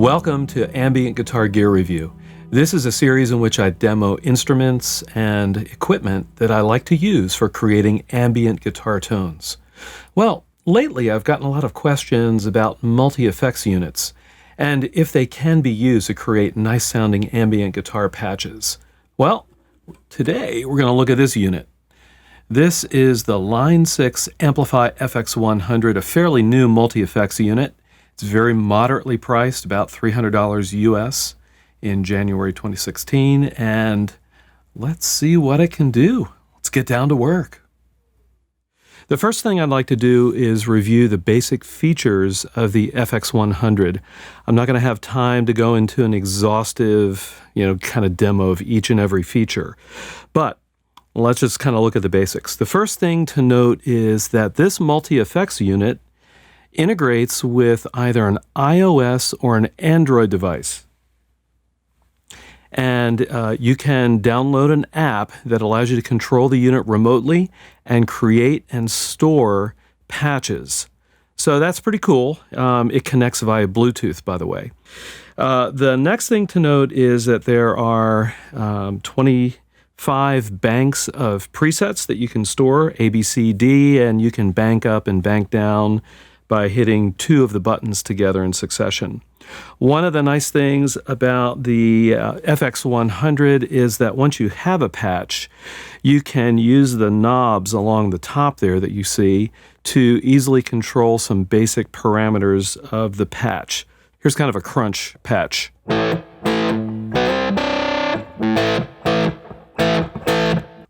Welcome to Ambient Guitar Gear Review. This is a series in which I demo instruments and equipment that I like to use for creating ambient guitar tones. Well, lately I've gotten a lot of questions about multi-effects units and if they can be used to create nice sounding ambient guitar patches. Well, today we're going to look at this unit. This is the Line 6 AMPLIFi FX100, a fairly new multi-effects unit. It's very moderately priced, about $300 US in January 2016, and let's see what it can do. Let's get down to work. The first thing I'd like to do is review the basic features of the FX100. I'm not going to have time to go into an exhaustive, kind of demo of each and every feature, but let's just kind of look at the basics. The first thing to note is that this multi-effects unit integrates with either an iOS or an Android device. And you can download an app that allows you to control the unit remotely and create and store patches. So that's pretty cool. It connects via Bluetooth, by the way. The next thing to note is that there are 25 banks of presets that you can store, A, B, C, D, and you can bank up and bank down by hitting two of the buttons together in succession. One of the nice things about the FX100 is that once you have a patch, you can use the knobs along the top there that you see to easily control some basic parameters of the patch. Here's kind of a crunch patch.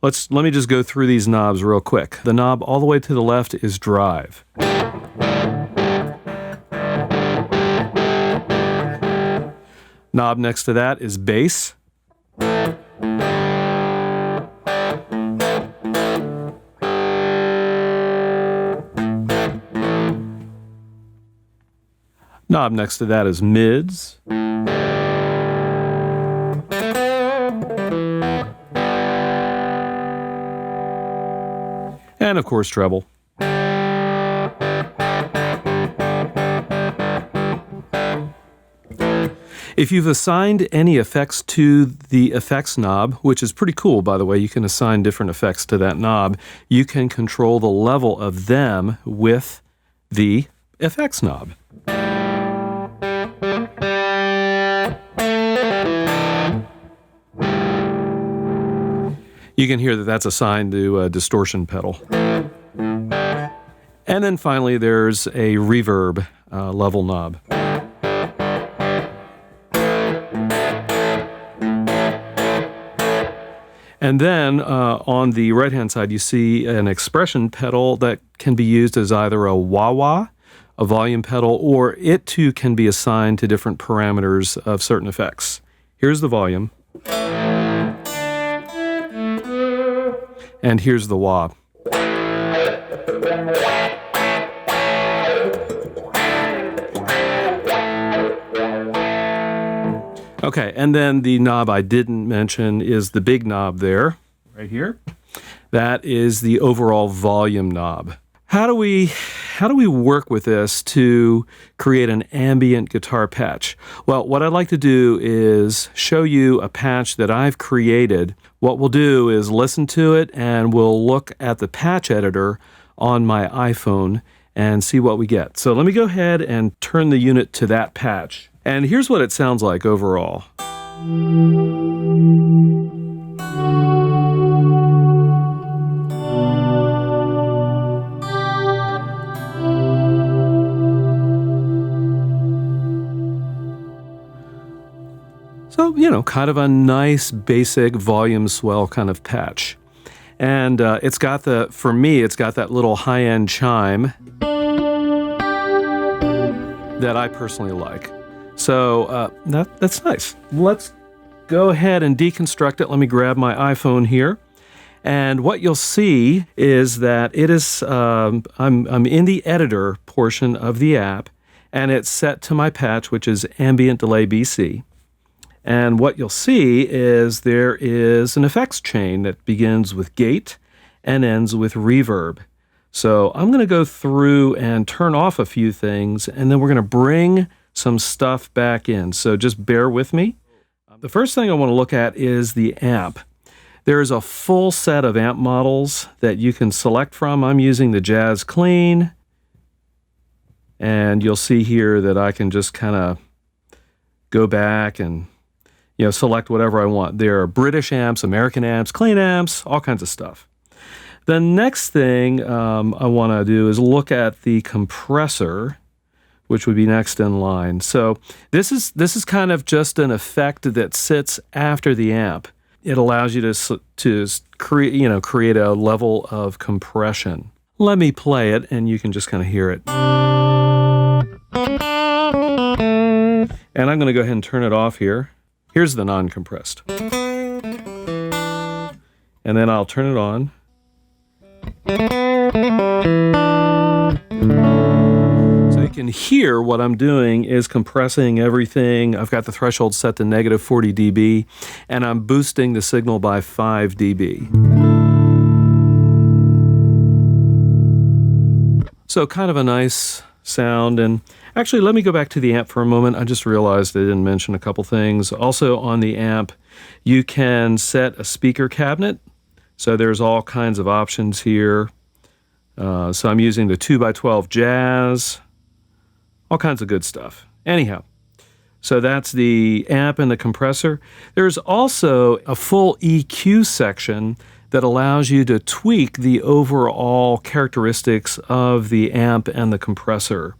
Let me just go through these knobs real quick. The knob all the way to the left is drive. Knob next to that is bass. Knob next to that is mids. And of course treble. If you've assigned any effects to the effects knob, which is pretty cool, by the way, you can assign different effects to that knob, you can control the level of them with the effects knob. You can hear that that's assigned to a distortion pedal. And then finally, there's a reverb level knob. And then on the right-hand side, you see an expression pedal that can be used as either a wah-wah, a volume pedal, or it too can be assigned to different parameters of certain effects. Here's the volume. And here's the wah. Okay, and then the knob I didn't mention is the big knob there, right here. That is the overall volume knob. How do we work with this to create an ambient guitar patch? Well, what I'd like to do is show you a patch that I've created. What we'll do is listen to it and we'll look at the patch editor on my iPhone and see what we get. So let me go ahead and turn the unit to that patch. And here's what it sounds like overall. So, kind of a nice basic volume swell kind of patch. And for me, it's got that little high-end chime that I personally like. So that's nice. Let's go ahead and deconstruct it. Let me grab my iPhone here. And what you'll see is that it is, I'm in the editor portion of the app, and it's set to my patch, which is Ambient Delay BC. And what you'll see is there is an effects chain that begins with gate and ends with reverb. So I'm going to go through and turn off a few things, and then we're going to bring some stuff back in, so just bear with me. The first thing I want to look at is the amp. There's a full set of amp models that you can select from. I'm using the Jazz Clean, and you'll see here that I can just kind of go back and select whatever I want. There are British amps, American amps, clean amps, all kinds of stuff. The next thing I want to do is look at the compressor, which would be next in line. So this is kind of just an effect that sits after the amp. It allows you to create a level of compression. Let me play it, and you can just kind of hear it. And I'm going to go ahead and turn it off here. Here's the non-compressed. And then I'll turn it on. So you can hear what I'm doing is compressing everything. I've got the threshold set to negative 40 dB, and I'm boosting the signal by 5 dB. So kind of a nice sound. And actually, let me go back to the amp for a moment. I just realized I didn't mention a couple things. Also on the amp, you can set a speaker cabinet. So there's all kinds of options here. So I'm using the 2x12 Jazz, all kinds of good stuff. Anyhow, so that's the amp and the compressor. There's also a full EQ section that allows you to tweak the overall characteristics of the amp and the compressor.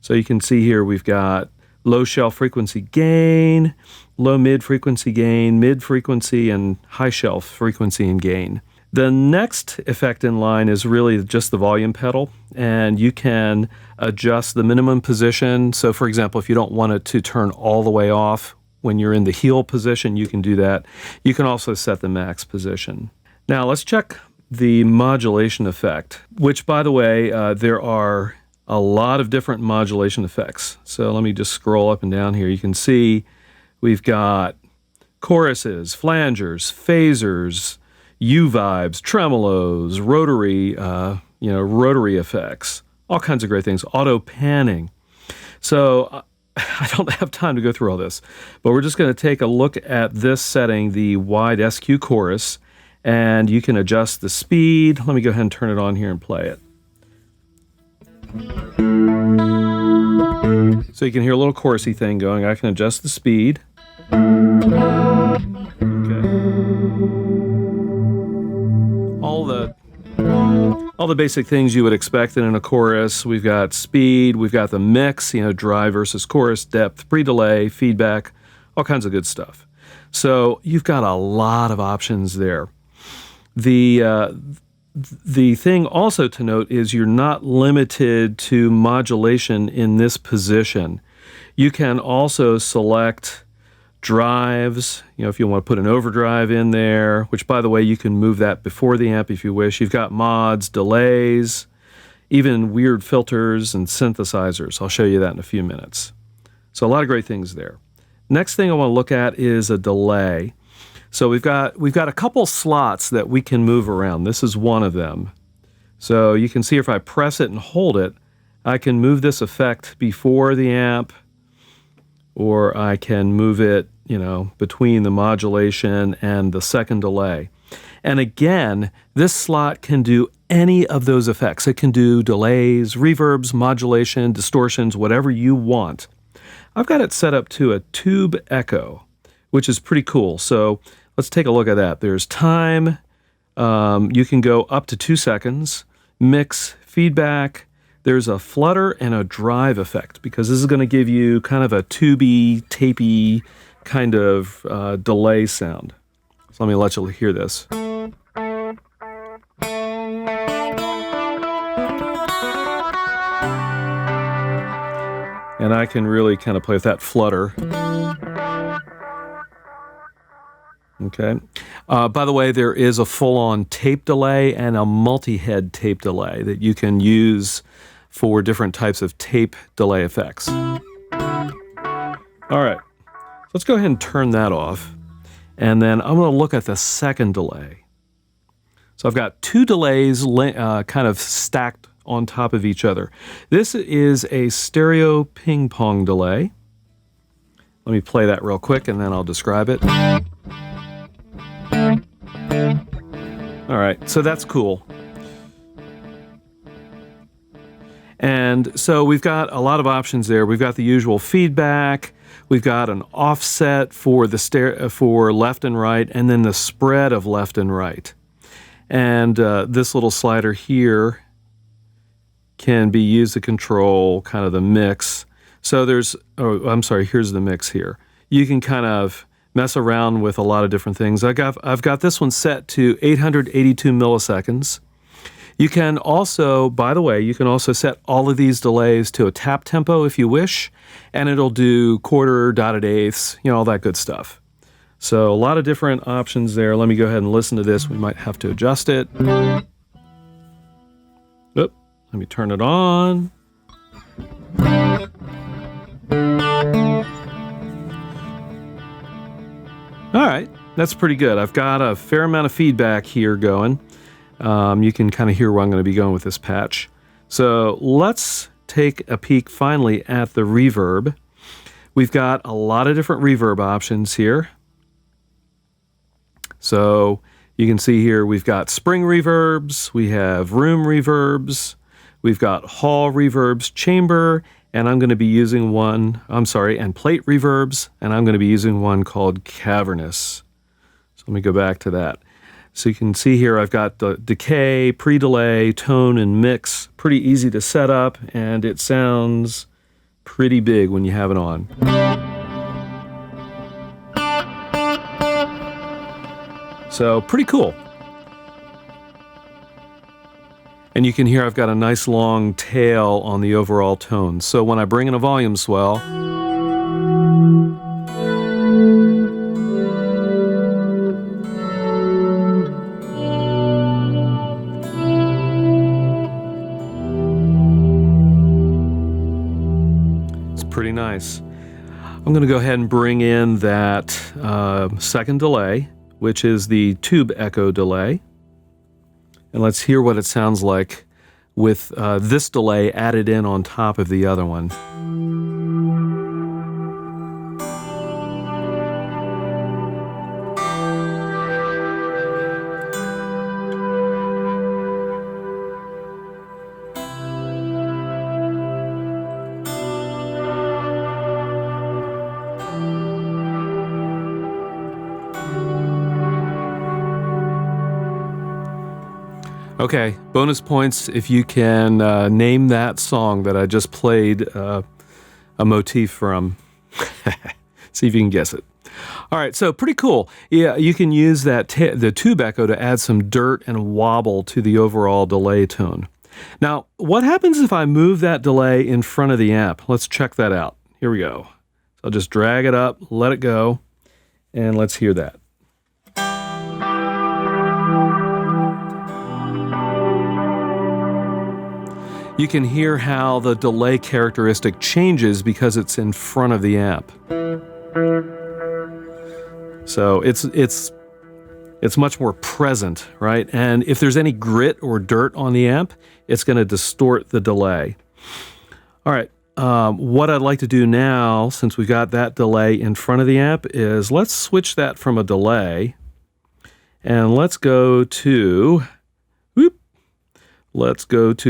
So you can see here we've got low shelf frequency gain, low mid frequency gain, mid frequency, and high shelf frequency and gain. The next effect in line is really just the volume pedal, and you can adjust the minimum position. So for example, if you don't want it to turn all the way off when you're in the heel position, you can do that. You can also set the max position. Now let's check the modulation effect, which, by the way, there are a lot of different modulation effects. So let me just scroll up and down here. You can see we've got choruses, flangers, phasers, U-vibes, tremolos, rotary, rotary effects, all kinds of great things, auto panning. So I don't have time to go through all this, but we're just going to take a look at this setting, the wide SQ chorus, and you can adjust the speed. Let me go ahead and turn it on here and play it. So you can hear a little chorusy thing going. I can adjust the speed. All the basic things you would expect in a chorus. We've got speed, we've got the mix, dry versus chorus, depth, pre-delay, feedback, all kinds of good stuff. So you've got a lot of options there. The thing also to note is you're not limited to modulation in this position. You can also select drives, if you want to put an overdrive in there, which, by the way, you can move that before the amp if you wish. You've got mods, delays, even weird filters and synthesizers. I'll show you that in a few minutes. So a lot of great things there. Next thing I want to look at is a delay. So we've got a couple slots that we can move around. This is one of them. So you can see if I press it and hold it, I can move this effect before the amp, or I can move it, between the modulation and the second delay. And again, this slot can do any of those effects. It can do delays, reverbs, modulation, distortions, whatever you want. I've got it set up to a tube echo, which is pretty cool. So let's take a look at that. There's time. You can go up to 2 seconds. Mix, feedback. There's a flutter and a drive effect, because this is going to give you kind of a tubey, tapey kind of delay sound. So let me let you hear this. And I can really kind of play with that flutter. Okay. By the way, there is a full-on tape delay and a multi-head tape delay that you can use for different types of tape delay effects. All right, let's go ahead and turn that off. And then I'm going to look at the second delay. So I've got 2 delays kind of stacked on top of each other. This is a stereo ping pong delay. Let me play that real quick and then I'll describe it. All right, so that's cool. And so we've got a lot of options there. We've got the usual feedback. We've got an offset for the for left and right, and then the spread of left and right. And this little slider here can be used to control kind of the mix. So there's, oh, I'm sorry, here's the mix here. You can kind of mess around with a lot of different things. I've got this one set to 882 milliseconds. You can also, by the way, you can also set all of these delays to a tap tempo if you wish, and it'll do quarter, dotted eighths, you know, all that good stuff. So a lot of different options there. Let me go ahead and listen to this. We might have to adjust it. Oop, let me turn it on. All right, that's pretty good. I've got a fair amount of feedback here going. You can kind of hear where I'm going to be going with this patch. So let's take a peek finally at the reverb. We've got a lot of different reverb options here. So you can see here we've got spring reverbs, we have room reverbs, we've got hall reverbs, chamber, and I'm going to be using one, and plate reverbs, and I'm going to be using one called Cavernous. So let me go back to that. So you can see here I've got the decay, pre-delay, tone, and mix. Pretty easy to set up, and it sounds pretty big when you have it on. So pretty cool. And you can hear I've got a nice long tail on the overall tone. So when I bring in a volume swell, pretty nice. I'm going to go ahead and bring in that second delay, which is the tube echo delay. And let's hear what it sounds like with this delay added in on top of the other one. Okay, bonus points if you can name that song that I just played a motif from. See if you can guess it. All right, so pretty cool. Yeah, you can use that the tube echo to add some dirt and wobble to the overall delay tone. Now, what happens if I move that delay in front of the amp? Let's check that out. Here we go. So I'll just drag it up, let it go, and let's hear that. You can hear how the delay characteristic changes because it's in front of the amp. So it's much more present, right? And if there's any grit or dirt on the amp, it's going to distort the delay. All right, what I'd like to do now, since we got that delay in front of the amp, is let's switch that from a delay, and let's go to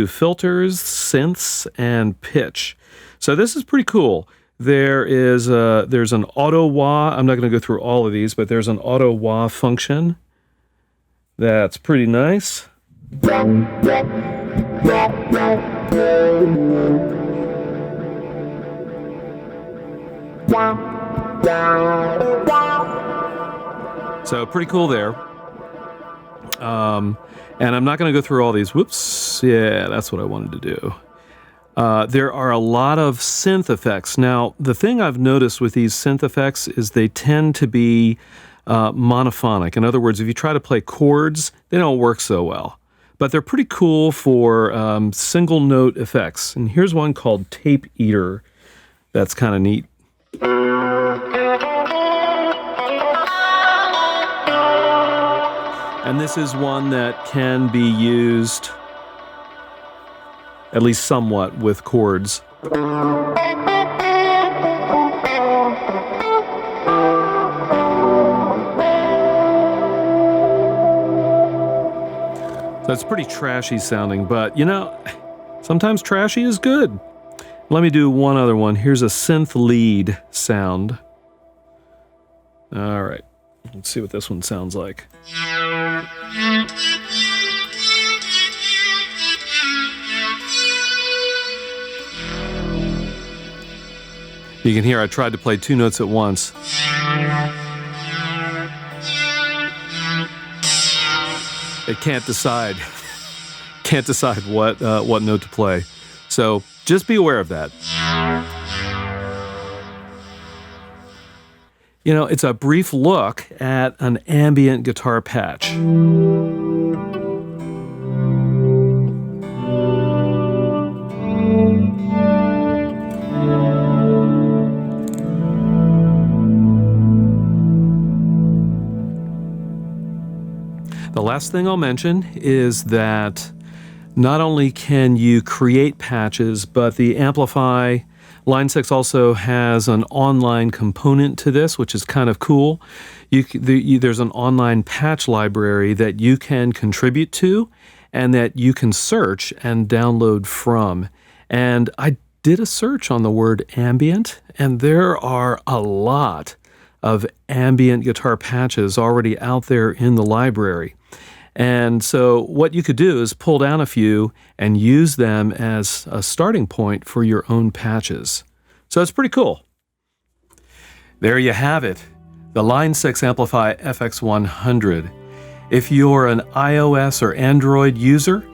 filters, synths, and pitch. So this is pretty cool. There's an auto wah. I'm not going to go through all of these, but there's an auto wah function. That's pretty nice. So pretty cool there. And I'm not going to go through all these. Whoops. Yeah, that's what I wanted to do. There are a lot of synth effects. Now, the thing I've noticed with these synth effects is they tend to be monophonic. In other words, if you try to play chords, they don't work so well. But they're pretty cool for single note effects. And here's one called Tape Eater. That's kind of neat. And this is one that can be used at least somewhat, with chords. That's pretty trashy sounding, but you know, sometimes trashy is good. Let me do one other one. Here's a synth lead sound. All right, let's see what this one sounds like. You can hear I tried to play two notes at once. It can't decide. Can't decide what note to play. So just be aware of that. You know, it's a brief look at an ambient guitar patch. The last thing I'll mention is that not only can you create patches, but the AMPLIFi Line 6 also has an online component to this, which is kind of cool. There's an online patch library that you can contribute to and that you can search and download from. And I did a search on the word ambient, and there are a lot of ambient guitar patches already out there in the library. And so what you could do is pull down a few and use them as a starting point for your own patches. So it's pretty cool. There you have it, the Line 6 AMPLIFi FX100. If you're an iOS or Android user,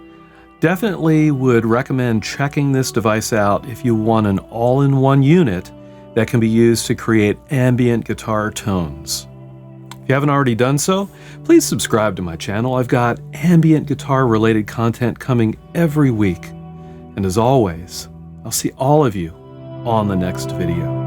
definitely would recommend checking this device out if you want an all-in-one unit that can be used to create ambient guitar tones. If you haven't already done so, please subscribe to my channel. I've got ambient guitar related content coming every week. And as always, I'll see all of you on the next video.